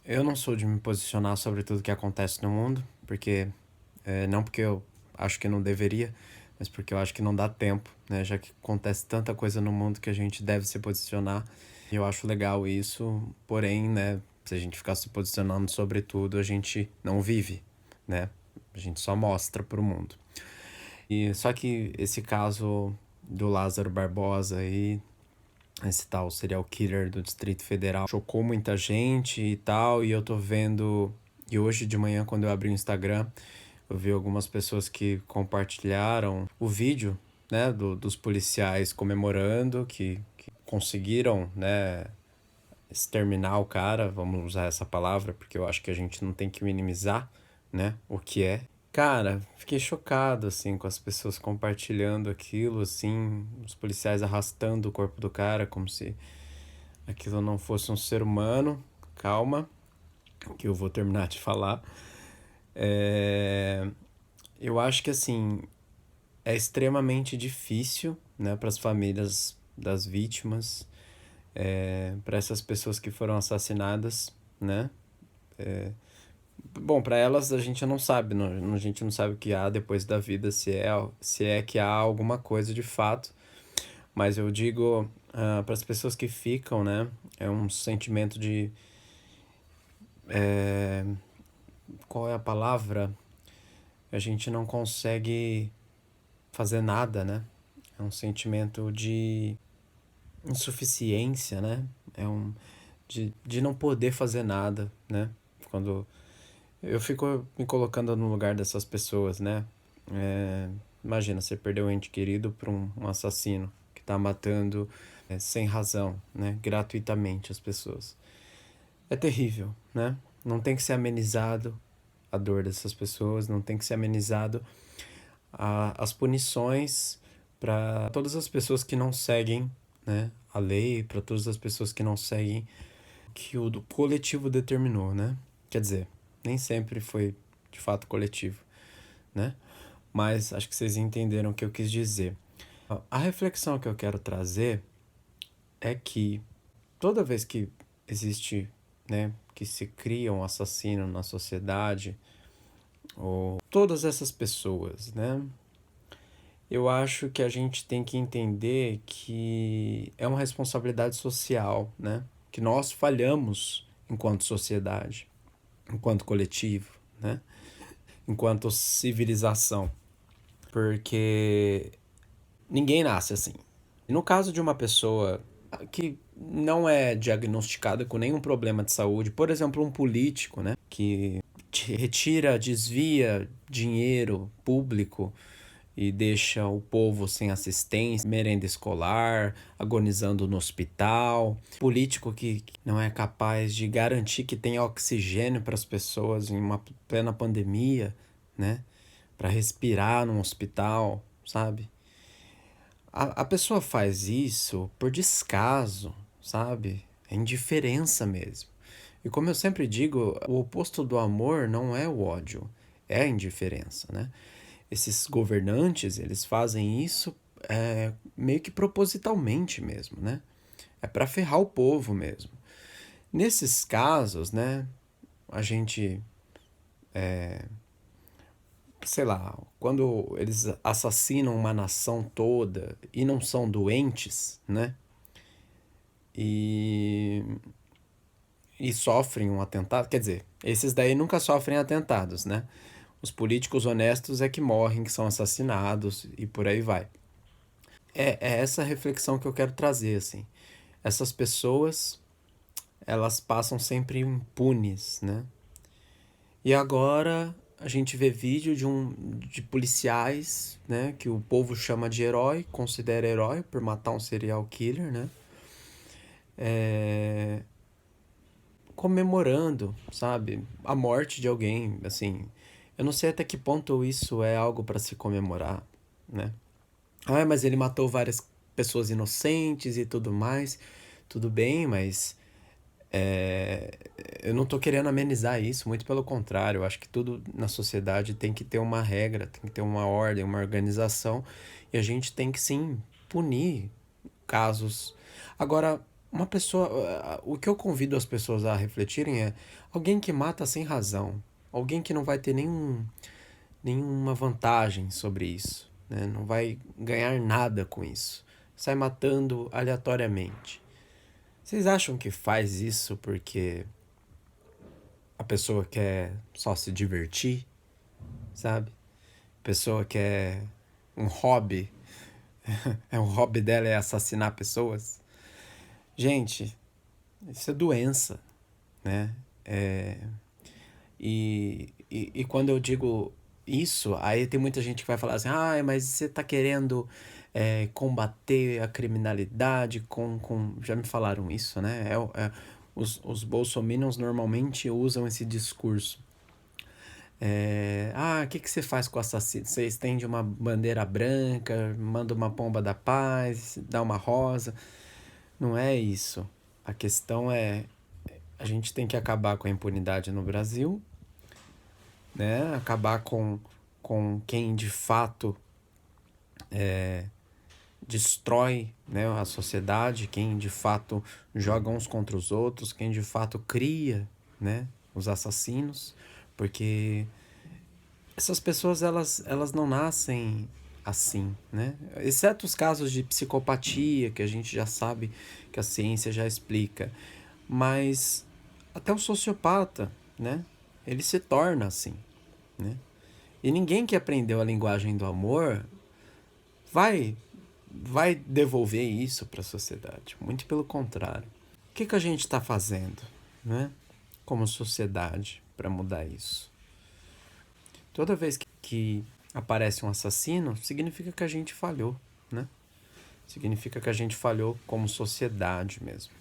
Eu não sou de me posicionar sobre tudo que acontece no mundo, porque não porque eu acho que não deveria, mas porque eu acho que não dá tempo, né? Já que acontece tanta coisa no mundo que a gente deve se posicionar. E eu acho legal isso, porém, né, se a gente ficar se posicionando sobre tudo, a gente não vive, né? A gente só mostra pro mundo. E só que esse caso do Lázaro Barbosa aí, esse tal serial killer do Distrito Federal, chocou muita gente e tal, e eu tô vendo. E hoje de manhã, quando eu abri o Instagram, eu vi algumas pessoas que compartilharam o vídeo, né, dos policiais comemorando que conseguiram, né, exterminar o cara, vamos usar essa palavra, porque eu acho que a gente não tem que minimizar, né, o que é. Cara, fiquei chocado, assim, com as pessoas compartilhando aquilo, assim, os policiais arrastando o corpo do cara, como se aquilo não fosse um ser humano. Calma, que eu vou terminar de falar. É... Eu acho que, assim, é extremamente difícil, né, para as famílias das vítimas, para essas pessoas que foram assassinadas, né? Bom, para elas a gente não sabe, não, a gente não sabe o que há depois da vida, se é que há alguma coisa de fato, mas eu digo para as pessoas que ficam, né? É um sentimento de. Qual é a palavra? A gente não consegue fazer nada, né? É um sentimento de insuficiência, né? É um. De não poder fazer nada, né? Quando eu fico me colocando no lugar dessas pessoas, né? Imagina, você perdeu um ente querido para um assassino que tá matando sem razão, né? Gratuitamente as pessoas. É terrível, né? Não tem que ser amenizado a dor dessas pessoas, não tem que ser amenizado as punições para todas as pessoas que não seguem, né, a lei, para todas as pessoas que não seguem o que o do coletivo determinou, né? Quer dizer, nem sempre foi de fato coletivo, né? Mas acho que vocês entenderam o que eu quis dizer. A reflexão que eu quero trazer é que toda vez que existe, né, que se cria um assassino na sociedade, ou todas essas pessoas, né, eu acho que a gente tem que entender que é uma responsabilidade social, né, que nós falhamos enquanto sociedade, enquanto coletivo, né, enquanto civilização, porque ninguém nasce assim. E no caso de uma pessoa que não é diagnosticada com nenhum problema de saúde, por exemplo, um político, né, que retira, desvia dinheiro público e deixa o povo sem assistência, merenda escolar, agonizando no hospital, político que não é capaz de garantir que tenha oxigênio para as pessoas em uma plena pandemia, né, para respirar num hospital, sabe? A pessoa faz isso por descaso, sabe? É indiferença mesmo. E como eu sempre digo, o oposto do amor não é o ódio, é a indiferença, né? Esses governantes, eles fazem isso meio que propositalmente mesmo, né? É para ferrar o povo mesmo. Nesses casos, né, a gente, sei lá, quando eles assassinam uma nação toda e não são doentes, né? E, e sofrem um atentado, quer dizer, esses daí nunca sofrem atentados, né? Os políticos honestos é que morrem, que são assassinados e por aí vai. É essa reflexão que eu quero trazer, assim. Essas pessoas, elas passam sempre impunes, né? E agora a gente vê vídeo de policiais, né, que o povo chama de herói, considera herói por matar um serial killer, né? É, comemorando, sabe, a morte de alguém, assim. Eu não sei até que ponto isso é algo para se comemorar, né? Ah, mas ele matou várias pessoas inocentes e tudo mais. Tudo bem, mas é, eu não tô querendo amenizar isso, muito pelo contrário. Eu acho que tudo na sociedade tem que ter uma regra, tem que ter uma ordem, uma organização, e a gente tem que sim punir casos. Agora, Uma pessoa, o que eu convido as pessoas a refletirem é alguém que mata sem razão, alguém que não vai ter nenhuma vantagem sobre isso, né? Não vai ganhar nada com isso. Sai matando aleatoriamente. Vocês acham que faz isso porque a pessoa quer só se divertir, sabe? A pessoa quer um hobby, é um hobby dela é assassinar pessoas? Gente, isso é doença, né? É, e quando eu digo isso, aí tem muita gente que vai falar assim, ah, mas você está querendo combater a criminalidade com... Já me falaram isso, né? Os bolsominions normalmente usam esse discurso. O que você faz com o assassino? Você estende uma bandeira branca, manda uma pomba da paz, dá uma rosa. Não é isso. A questão é, a gente tem que acabar com a impunidade no Brasil, né? Acabar com quem de fato destrói, né, a sociedade, quem de fato joga uns contra os outros, quem de fato cria, né, os assassinos, porque essas pessoas elas não nascem assim, né? Exceto os casos de psicopatia, que a gente já sabe que a ciência já explica. Mas até o sociopata, né? Ele se torna assim, né? E ninguém que aprendeu a linguagem do amor vai vai devolver isso para a sociedade. Muito pelo contrário. O que a gente está fazendo, né? Como sociedade para mudar isso? Toda vez que aparece um assassino, significa que a gente falhou, né? Significa que a gente falhou como sociedade mesmo.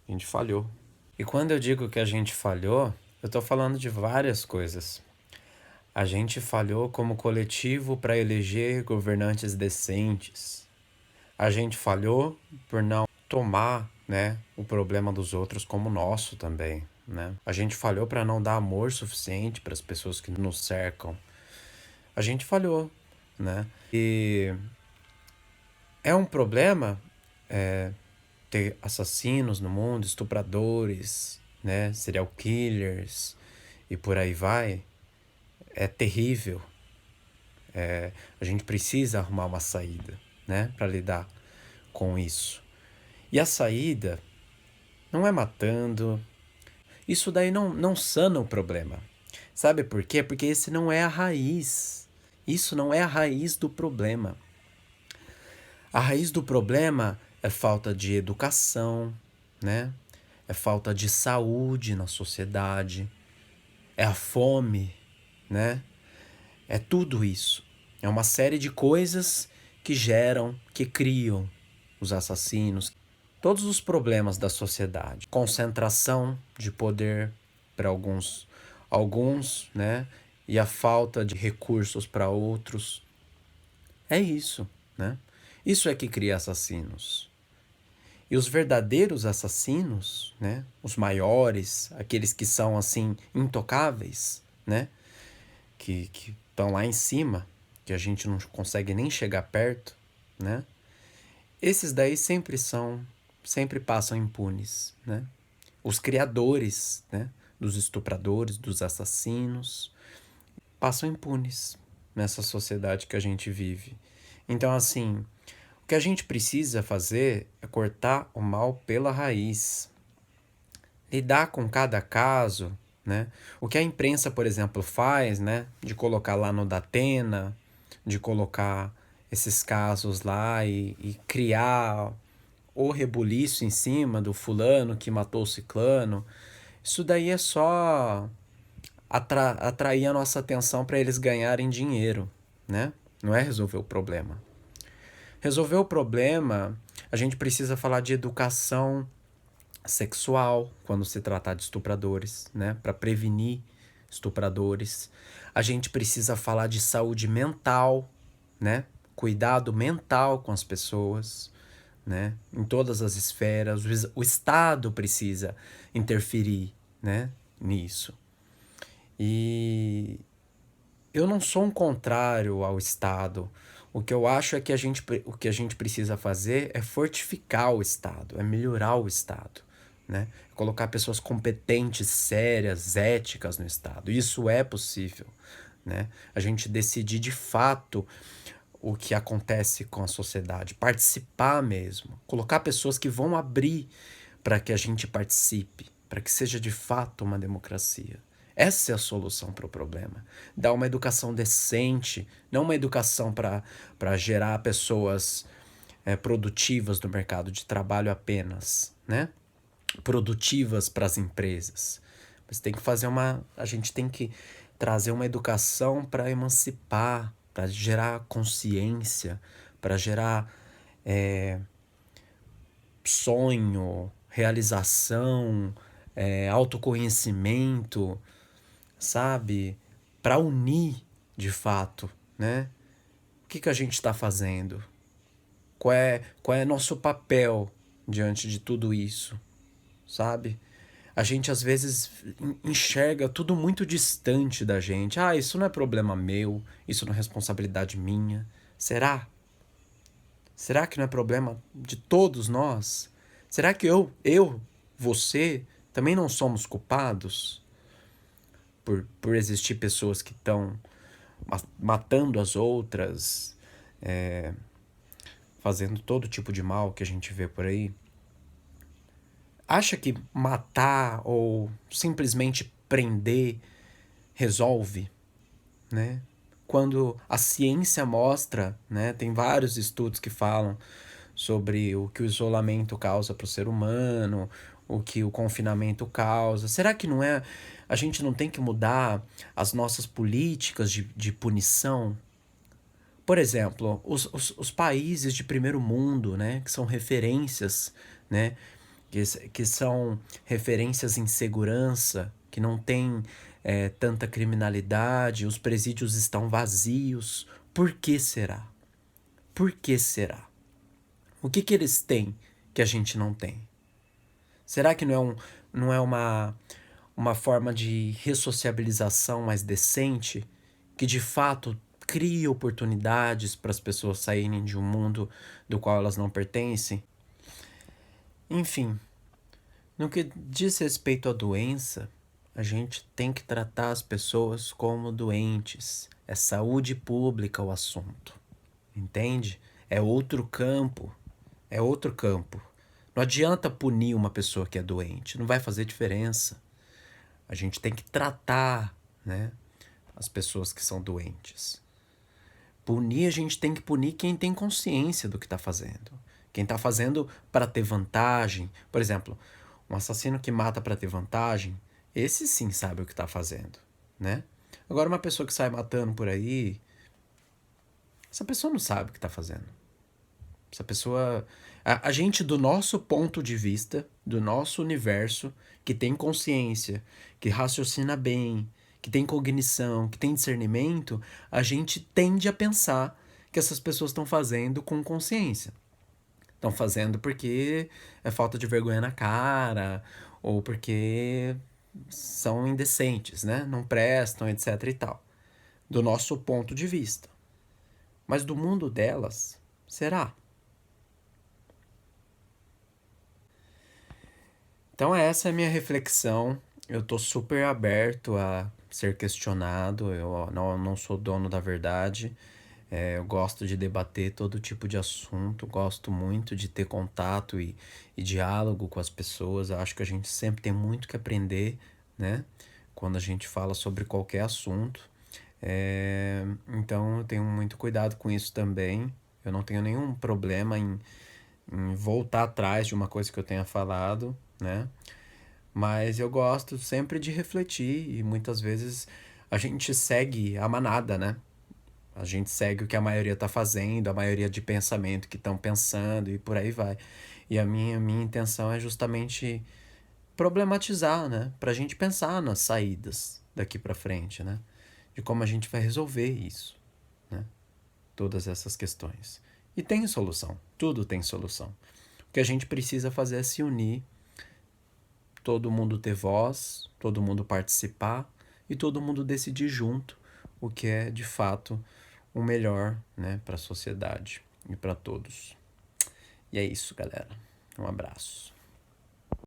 A gente falhou. E quando eu digo que a gente falhou, eu estou falando de várias coisas. A gente falhou como coletivo para eleger governantes decentes. A gente falhou por não tomar, né, o problema dos outros como nosso também, né? A gente falhou para não dar amor suficiente para as pessoas que nos cercam. A gente falhou, né? E é um problema ter assassinos no mundo, estupradores, né, serial killers e por aí vai. É terrível. A gente precisa arrumar uma saída, né, para lidar com isso. E a saída não é matando. Isso daí não sana o problema. Sabe por quê? Porque esse não é a raiz. Isso não é a raiz do problema. A raiz do problema é falta de educação, né? É falta de saúde na sociedade, é a fome, né? É tudo isso. É uma série de coisas que geram, que criam os assassinos, todos os problemas da sociedade. Concentração de poder para alguns, né? E a falta de recursos para outros. É isso, né? Isso é que cria assassinos. E os verdadeiros assassinos, né? Os maiores, aqueles que são assim intocáveis, né? Que estão lá em cima, que a gente não consegue nem chegar perto, né? Esses daí sempre passam impunes, né? Os criadores, né? Dos estupradores, dos assassinos, passam impunes nessa sociedade que a gente vive. Então, assim, o que a gente precisa fazer é cortar o mal pela raiz, lidar com cada caso, né? O que a imprensa, por exemplo, faz, né? De colocar lá no Datena, de colocar esses casos lá e criar o rebuliço em cima do fulano que matou o ciclano. Isso daí é só atrair a nossa atenção para eles ganharem dinheiro, né? Não é resolver o problema. Resolver o problema, a gente precisa falar de educação sexual quando se tratar de estupradores, né? Para prevenir estupradores. A gente precisa falar de saúde mental, né? Cuidado mental com as pessoas, né? Em todas as esferas. O Estado precisa interferir, né? Nisso. E eu não sou um contrário ao Estado. O que eu acho é que o que a gente precisa fazer é fortificar o Estado, é melhorar o Estado, né? Colocar pessoas competentes, sérias, éticas no Estado. Isso é possível, né? A gente decidir de fato o que acontece com a sociedade, participar mesmo, colocar pessoas que vão abrir para que a gente participe, para que seja de fato uma democracia. Essa é a solução para o problema. Dar uma educação decente, não uma educação para gerar pessoas produtivas no mercado de trabalho apenas, né? Produtivas para as empresas. Mas tem que fazer uma. A gente tem que trazer uma educação para emancipar, para gerar consciência, para gerar sonho, realização, autoconhecimento, sabe? Para unir de fato, né? O que a gente está fazendo? Qual é nosso papel diante de tudo isso, sabe? A gente às vezes enxerga tudo muito distante da gente. Ah, isso não é problema meu, isso não é responsabilidade minha. Será? Será que não é problema de todos nós? Será que você, também não somos culpados por existir pessoas que estão matando as outras, fazendo todo tipo de mal que a gente vê por aí? Acha que matar ou simplesmente prender resolve, né? Quando a ciência mostra, né, tem vários estudos que falam sobre o que o isolamento causa para o ser humano, o que o confinamento causa. Será que não é? A gente não tem que mudar as nossas políticas de punição? Por exemplo, os países de primeiro mundo, né, que são referências, né, que são referências em segurança, que não tem tanta criminalidade, os presídios estão vazios. Por que será? Por que será? O que eles têm que a gente não tem? Será que não é uma forma de ressociabilização mais decente que de fato crie oportunidades para as pessoas saírem de um mundo do qual elas não pertencem? Enfim, no que diz respeito à doença, a gente tem que tratar as pessoas como doentes. É saúde pública o assunto, entende? É outro campo, é outro campo. Não adianta punir uma pessoa que é doente, não vai fazer diferença. A gente tem que tratar, né, as pessoas que são doentes. Punir, a gente tem que punir quem tem consciência do que está fazendo. Quem está fazendo para ter vantagem. Por exemplo, um assassino que mata para ter vantagem, esse sim sabe o que está fazendo, né? Agora, uma pessoa que sai matando por aí, essa pessoa não sabe o que está fazendo. Essa pessoa. A gente, do nosso ponto de vista, do nosso universo, que tem consciência, que raciocina bem, que tem cognição, que tem discernimento, a gente tende a pensar que essas pessoas estão fazendo com consciência. Estão fazendo porque é falta de vergonha na cara, ou porque são indecentes, né? Não prestam, etc e tal. Do nosso ponto de vista. Mas do mundo delas, será? Então essa é a minha reflexão. Eu tô super aberto a ser questionado. Eu não sou dono da verdade. Eu gosto de debater todo tipo de assunto. Gosto muito de ter contato e diálogo com as pessoas. Eu acho que a gente sempre tem muito que aprender, né? Quando a gente fala sobre qualquer assunto. Então eu tenho muito cuidado com isso também. Eu não tenho nenhum problema em voltar atrás de uma coisa que eu tenha falado, né? Mas eu gosto sempre de refletir e muitas vezes a gente segue a manada, né? A gente segue o que a maioria tá fazendo, a maioria de pensamento que estão pensando e por aí vai. E a minha intenção é justamente problematizar, né? Pra gente pensar nas saídas daqui pra frente, né? De como a gente vai resolver isso, né? Todas essas questões. E tem solução, tudo tem solução. O que a gente precisa fazer é se unir, todo mundo ter voz, todo mundo participar e todo mundo decidir junto o que é de fato o melhor, né, para a sociedade e para todos. E é isso, galera. Um abraço.